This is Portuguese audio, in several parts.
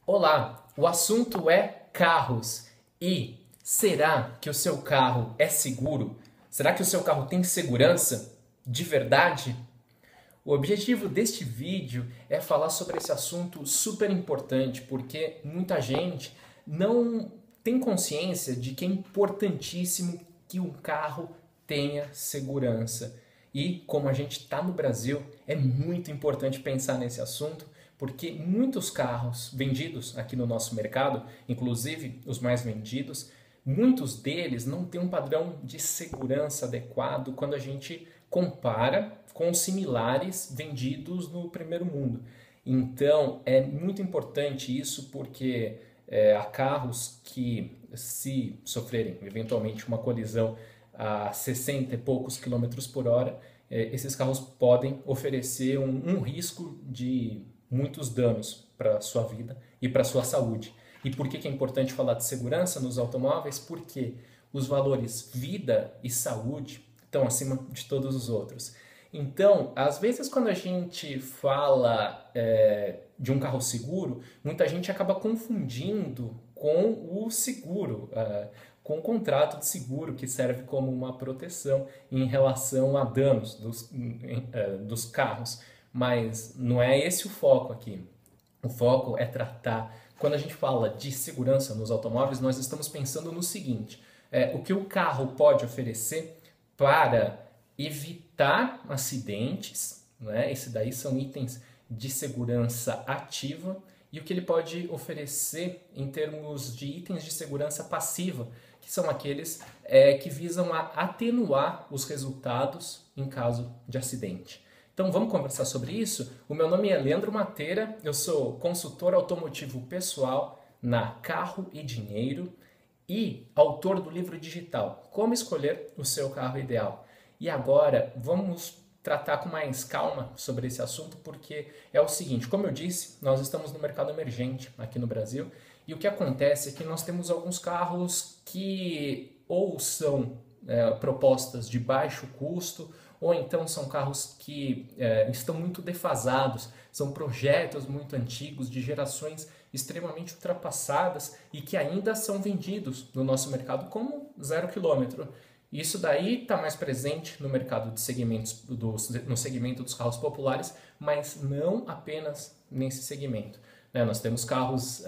Olá, o assunto é carros. E será que o seu carro é seguro? Será que o seu carro tem segurança? De verdade? O objetivo deste vídeo é falar sobre esse assunto super importante, porque muita gente não tem consciência de que é importantíssimo que um carro tenha segurança. E como a gente está no Brasil, é muito importante pensar nesse assunto, porque muitos carros vendidos aqui no nosso mercado, inclusive os mais vendidos, muitos deles não têm um padrão de segurança adequado quando a gente compara com os similares vendidos no primeiro mundo. Então é muito importante isso porque há carros que, se sofrerem eventualmente uma colisão a 60 e poucos quilômetros por hora, esses carros podem oferecer um risco de muitos danos para a sua vida e para a sua saúde. E por que é importante falar de segurança nos automóveis? Porque os valores vida e saúde estão acima de todos os outros. Então, às vezes, quando a gente fala de um carro seguro, muita gente acaba confundindo com o seguro, com o contrato de seguro que serve como uma proteção em relação a danos dos carros. Mas não é esse o foco aqui. O foco é tratar. Quando a gente fala de segurança nos automóveis, nós estamos pensando no seguinte: o que o carro pode oferecer para evitar acidentes, né? Esse daí são itens de segurança ativa, e o que ele pode oferecer em termos de itens de segurança passiva, que são aqueles que visam a atenuar os resultados em caso de acidente. Então vamos conversar sobre isso? O meu nome é Leandro Mateira, eu sou consultor automotivo pessoal na Carro e Dinheiro e autor do livro digital Como Escolher o Seu Carro Ideal. E agora vamos tratar com mais calma sobre esse assunto, porque é o seguinte: como eu disse, nós estamos no mercado emergente aqui no Brasil, e o que acontece é que nós temos alguns carros que ou são propostas de baixo custo, ou então são carros que estão muito defasados, são projetos muito antigos, de gerações extremamente ultrapassadas e que ainda são vendidos no nosso mercado como 0 km. Isso daí está mais presente no mercado de segmentos, no segmento dos carros populares, mas não apenas nesse segmento. Né? Nós temos carros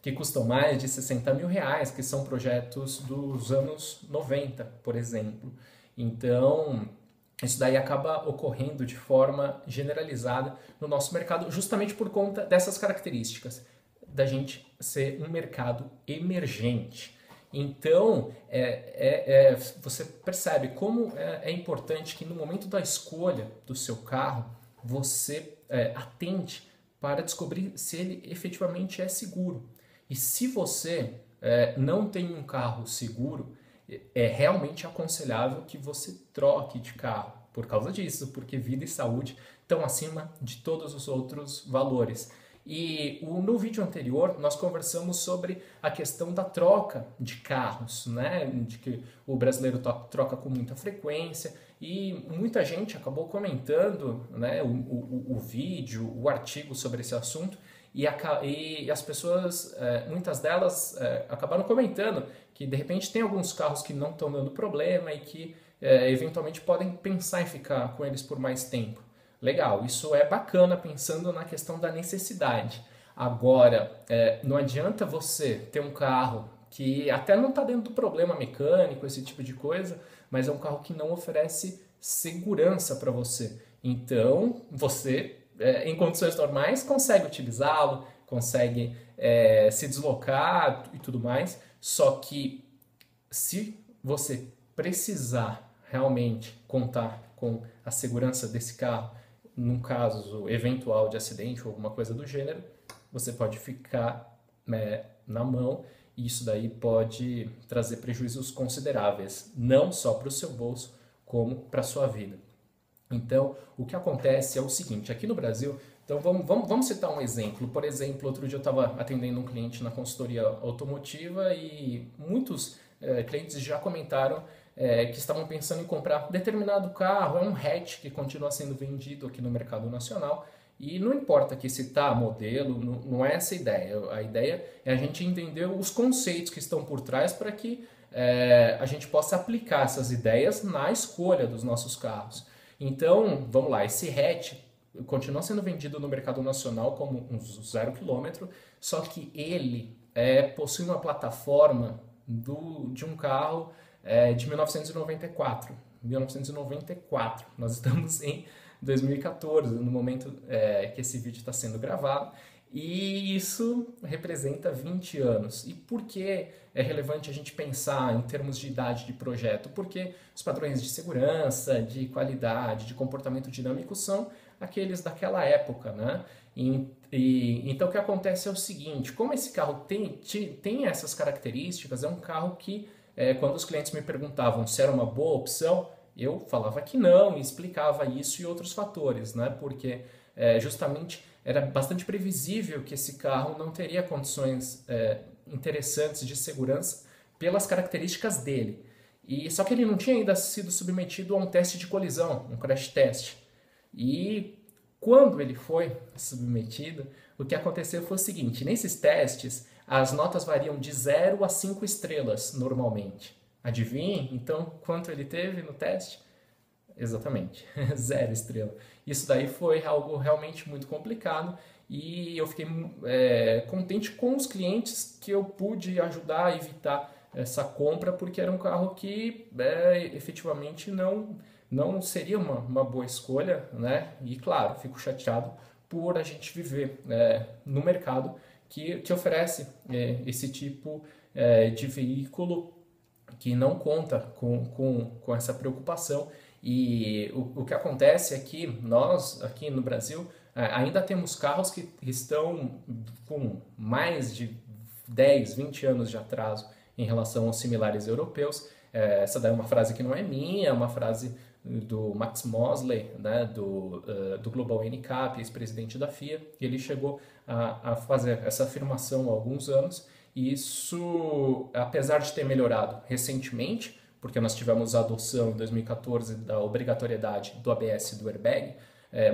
que custam mais de 60 mil reais, que são projetos dos anos 90, por exemplo. Então, isso daí acaba ocorrendo de forma generalizada no nosso mercado, justamente por conta dessas características, da gente ser um mercado emergente. Então, você percebe como é importante que no momento da escolha do seu carro, você atente para descobrir se ele efetivamente é seguro. E se você não tem um carro seguro, é realmente aconselhável que você troque de carro por causa disso, porque vida e saúde estão acima de todos os outros valores. E no vídeo anterior nós conversamos sobre a questão da troca de carros, né? De que o brasileiro troca com muita frequência, e muita gente acabou comentando, né, o vídeo, o artigo sobre esse assunto, e as pessoas, muitas delas, acabaram comentando que de repente tem alguns carros que não estão dando problema e que eventualmente podem pensar em ficar com eles por mais tempo. Legal, isso é bacana pensando na questão da necessidade. Agora, não adianta você ter um carro que até não está dentro do problema mecânico, esse tipo de coisa, mas é um carro que não oferece segurança para você. Então, você, em condições normais, consegue utilizá-lo, consegue se deslocar e tudo mais, só que se você precisar realmente contar com a segurança desse carro, num caso eventual de acidente ou alguma coisa do gênero, você pode ficar na mão, e isso daí pode trazer prejuízos consideráveis, não só para o seu bolso, como para a sua vida. Então, o que acontece é o seguinte: aqui no Brasil, então vamos citar um exemplo. Por exemplo, outro dia eu estava atendendo um cliente na consultoria automotiva e muitos clientes já comentaram que estavam pensando em comprar determinado carro. É um hatch que continua sendo vendido aqui no mercado nacional, E não importa aqui citar modelo, não é essa a ideia. A ideia é a gente entender os conceitos que estão por trás para que a gente possa aplicar essas ideias na escolha dos nossos carros. Então, vamos lá, esse hatch continua sendo vendido no mercado nacional como um 0 km, só que ele possui uma plataforma de um carro de 1994. 1994. Nós estamos em 2014, no momento que esse vídeo está sendo gravado, e isso representa 20 anos. E por que é relevante a gente pensar em termos de idade de projeto? Porque os padrões de segurança, de qualidade, de comportamento dinâmico são aqueles daquela época, né? Então o que acontece é o seguinte, como esse carro tem essas características, é um carro que, quando os clientes me perguntavam se era uma boa opção, eu falava que não e explicava isso e outros fatores, né? Porque justamente era bastante previsível que esse carro não teria condições interessantes de segurança pelas características dele. Só que ele não tinha ainda sido submetido a um teste de colisão, um crash test. E quando ele foi submetido, o que aconteceu foi o seguinte, nesses testes as notas variam de 0 a 5 estrelas normalmente. Adivinhe, então, quanto ele teve no teste? Exatamente, 0 estrela. Isso daí foi algo realmente muito complicado e eu fiquei contente com os clientes que eu pude ajudar a evitar essa compra, porque era um carro que efetivamente não seria uma boa escolha, né? E claro, fico chateado por a gente viver no mercado que oferece esse tipo de veículo que não conta com essa preocupação. E o que acontece é que nós, aqui no Brasil, ainda temos carros que estão com mais de 10, 20 anos de atraso em relação aos similares europeus. Essa daí é uma frase que não é minha, é uma frase do Max Mosley, né, do Global NCAP, ex-presidente da FIA. Ele chegou a fazer essa afirmação há alguns anos. E isso, apesar de ter melhorado recentemente, porque nós tivemos a adoção em 2014 da obrigatoriedade do ABS e do airbag,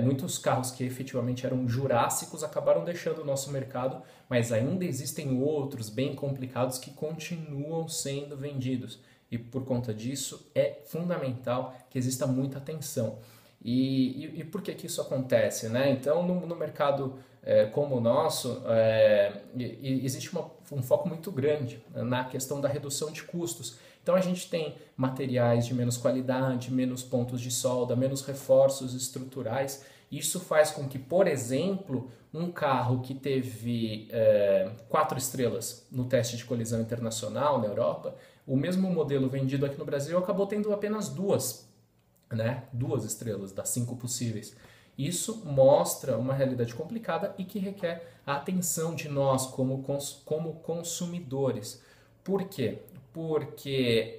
muitos carros que efetivamente eram jurássicos acabaram deixando o nosso mercado, mas ainda existem outros bem complicados que continuam sendo vendidos. E por conta disso é fundamental que exista muita atenção. E por que isso acontece, né? Então, no mercado como o nosso, existe um foco muito grande na questão da redução de custos. Então, a gente tem materiais de menos qualidade, menos pontos de solda, menos reforços estruturais. Isso faz com que, por exemplo, um carro que teve 4 estrelas no teste de colisão internacional na Europa, o mesmo modelo vendido aqui no Brasil acabou tendo apenas 2, né? 2 estrelas das 5 possíveis. Isso mostra uma realidade complicada e que requer a atenção de nós como consumidores. Por quê? Porque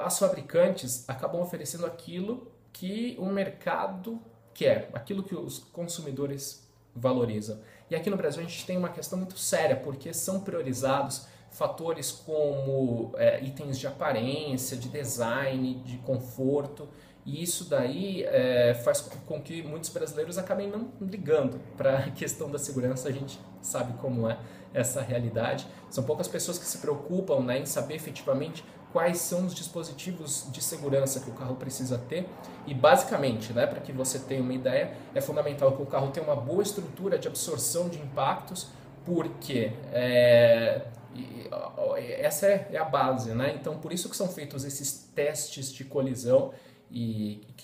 as fabricantes acabam oferecendo aquilo que o mercado quer, aquilo que os consumidores valorizam. E aqui no Brasil a gente tem uma questão muito séria, porque são priorizados fatores como itens de aparência, de design, de conforto, e isso daí faz com que muitos brasileiros acabem não ligando para a questão da segurança. A gente sabe como é essa realidade. São poucas pessoas que se preocupam, né, em saber efetivamente quais são os dispositivos de segurança que o carro precisa ter. E basicamente, né, para que você tenha uma ideia, é fundamental que o carro tenha uma boa estrutura de absorção de impactos, porque essa é a base, né? Então, por isso que são feitos esses testes de colisão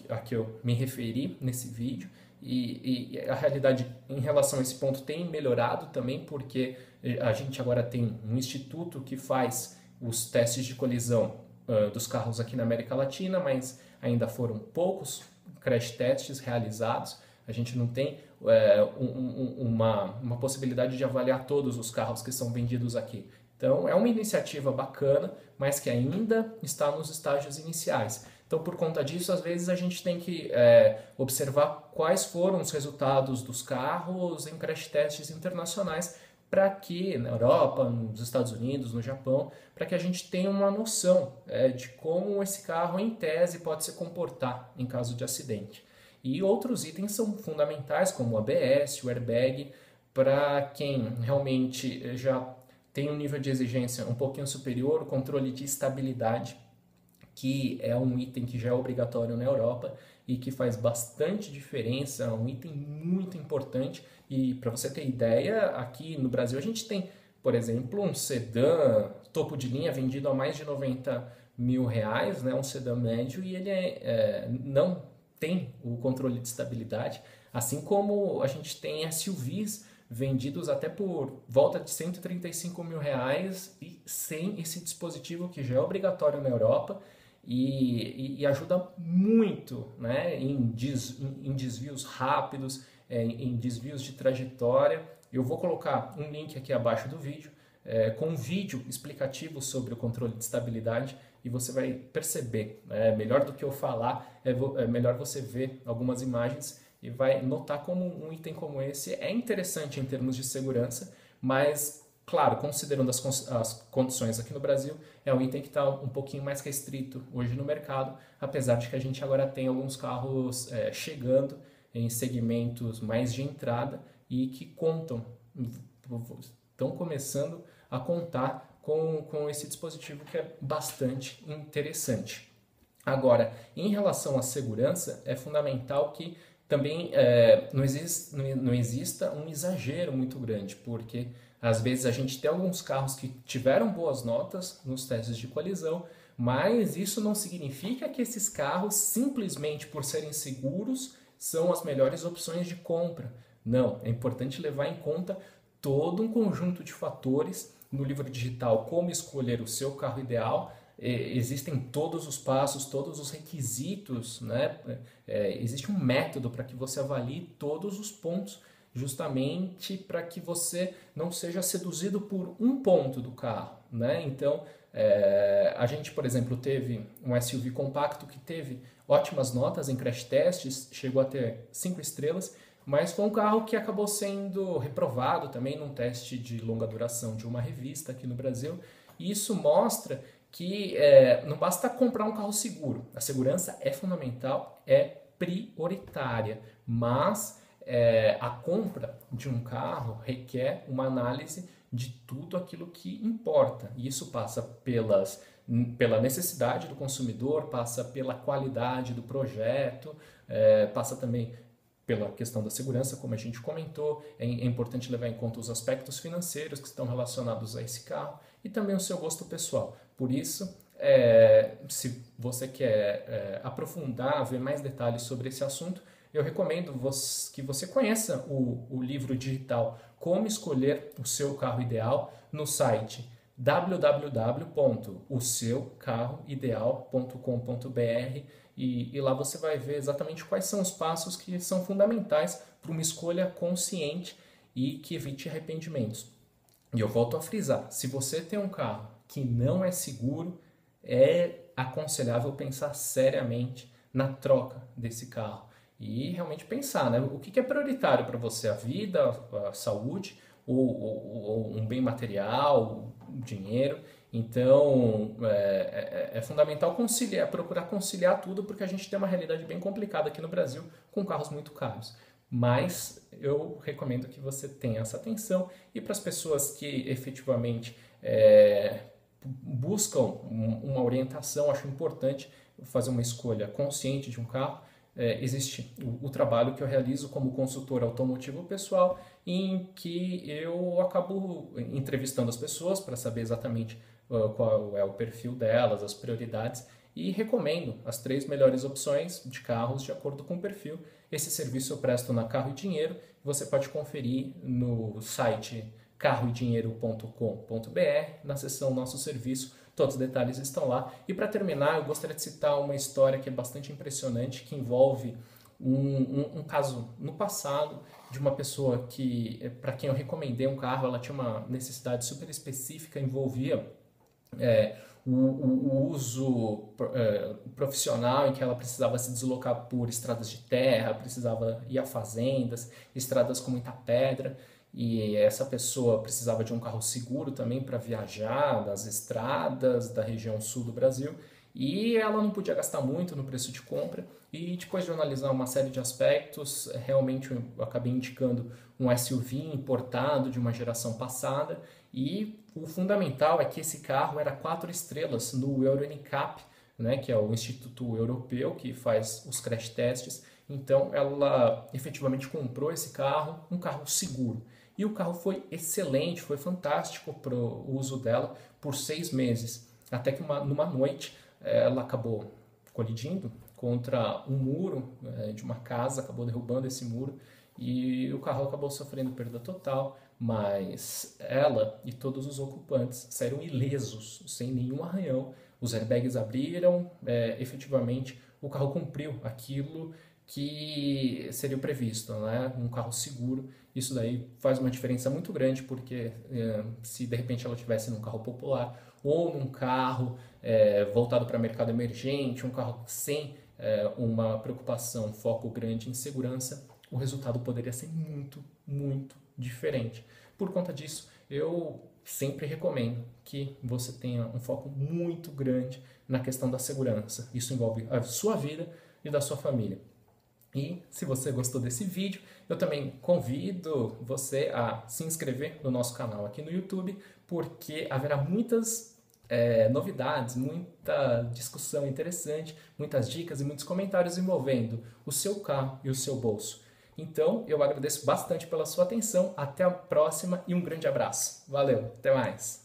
a que eu me referi nesse vídeo. E a realidade em relação a esse ponto tem melhorado também, porque a gente agora tem um instituto que faz os testes de colisão dos carros aqui na América Latina, mas ainda foram poucos crash tests realizados. A gente não tem uma possibilidade de avaliar todos os carros que são vendidos aqui. Então, é uma iniciativa bacana, mas que ainda está nos estágios iniciais. Então, por conta disso, às vezes a gente tem que observar quais foram os resultados dos carros em crash tests internacionais, para que na Europa, nos Estados Unidos, no Japão, para que a gente tenha uma noção de como esse carro, em tese, pode se comportar em caso de acidente. E outros itens são fundamentais, como o ABS, o airbag, para quem realmente já tem um nível de exigência um pouquinho superior, o controle de estabilidade, que é um item que já é obrigatório na Europa e que faz bastante diferença, é um item muito importante. E para você ter ideia, aqui no Brasil a gente tem, por exemplo, um sedã topo de linha vendido a mais de 90 mil reais, né, um sedã médio, e ele não tem o controle de estabilidade, assim como a gente tem SUVs vendidos até por volta de 135 mil reais e sem esse dispositivo que já é obrigatório na Europa e ajuda muito, né, em desvios rápidos, em desvios de trajetória. Eu vou colocar um link aqui abaixo do vídeo com um vídeo explicativo sobre o controle de estabilidade e você vai perceber, melhor do que eu falar, é melhor você ver algumas imagens e vai notar como um item como esse é interessante em termos de segurança, mas, claro, considerando as condições aqui no Brasil, é um item que está um pouquinho mais restrito hoje no mercado, apesar de que a gente agora tem alguns carros chegando em segmentos mais de entrada e que estão começando a contar com esse dispositivo que é bastante interessante. Agora, em relação à segurança, é fundamental que também não exista um exagero muito grande, porque às vezes a gente tem alguns carros que tiveram boas notas nos testes de colisão, mas isso não significa que esses carros, simplesmente por serem seguros, são as melhores opções de compra. Não, é importante levar em conta todo um conjunto de fatores no livro digital, como escolher o seu carro ideal. Existem todos os passos, todos os requisitos, né? Existe um método para que você avalie todos os pontos, justamente para que você não seja seduzido por um ponto do carro, né? Então, a gente, por exemplo, teve um SUV compacto que teve ótimas notas em crash tests, chegou a ter 5 estrelas, mas foi um carro que acabou sendo reprovado também num teste de longa duração de uma revista aqui no Brasil. E isso mostra que não basta comprar um carro seguro. A segurança é fundamental, é prioritária, mas a compra de um carro requer uma análise de tudo aquilo que importa. E isso passa pela necessidade do consumidor, passa pela qualidade do projeto, passa também pela questão da segurança, como a gente comentou. É importante levar em conta os aspectos financeiros que estão relacionados a esse carro e também o seu gosto pessoal. Por isso, se você quer aprofundar, ver mais detalhes sobre esse assunto, eu recomendo que você conheça o livro digital Como Escolher o Seu Carro Ideal no site www.oseucarroideal.com.br e lá você vai ver exatamente quais são os passos que são fundamentais para uma escolha consciente e que evite arrependimentos. E eu volto a frisar, se você tem um carro que não é seguro, é aconselhável pensar seriamente na troca desse carro e realmente pensar, né, o que é prioritário para você, a vida, a saúde ou um bem material, dinheiro. Então, é fundamental procurar conciliar tudo, porque a gente tem uma realidade bem complicada aqui no Brasil, com carros muito caros. Mas eu recomendo que você tenha essa atenção, e para as pessoas que efetivamente buscam uma orientação, acho importante fazer uma escolha consciente de um carro. Existe o trabalho que eu realizo como consultor automotivo pessoal, em que eu acabo entrevistando as pessoas para saber exatamente qual é o perfil delas, as prioridades, e recomendo as 3 melhores opções de carros de acordo com o perfil. Esse serviço eu presto na Carro e Dinheiro, você pode conferir no site carroedinheiro.com.br, na seção Nosso Serviço, todos os detalhes estão lá. E para terminar, eu gostaria de citar uma história que é bastante impressionante, que envolve um caso no passado de uma pessoa que, para quem eu recomendei um carro, ela tinha uma necessidade super específica, envolvia o uso profissional, em que ela precisava se deslocar por estradas de terra, precisava ir a fazendas, estradas com muita pedra, e essa pessoa precisava de um carro seguro também para viajar nas estradas da região sul do Brasil, E ela não podia gastar muito no preço de compra, e depois de analisar uma série de aspectos, realmente eu acabei indicando um SUV importado de uma geração passada, e o fundamental é que esse carro era 4 estrelas no Euro NCAP, né, que é o Instituto Europeu que faz os crash tests. Então ela efetivamente comprou esse carro, um carro seguro. E o carro foi excelente, foi fantástico para o uso dela por 6 meses. Até que numa noite ela acabou colidindo contra um muro de uma casa, acabou derrubando esse muro e o carro acabou sofrendo perda total, mas ela e todos os ocupantes saíram ilesos, sem nenhum arranhão. Os airbags abriram, efetivamente o carro cumpriu aquilo que seria o previsto, né? Um carro seguro. Isso daí faz uma diferença muito grande, porque se de repente ela estivesse num carro popular ou num carro voltado para mercado emergente, um carro sem uma preocupação, um foco grande em segurança, o resultado poderia ser muito, muito diferente. Por conta disso, eu sempre recomendo que você tenha um foco muito grande na questão da segurança. Isso envolve a sua vida e da sua família. E se você gostou desse vídeo, eu também convido você a se inscrever no nosso canal aqui no YouTube, porque haverá muitas novidades, muita discussão interessante, muitas dicas e muitos comentários envolvendo o seu carro e o seu bolso. Então, eu agradeço bastante pela sua atenção, até a próxima e um grande abraço. Valeu, até mais!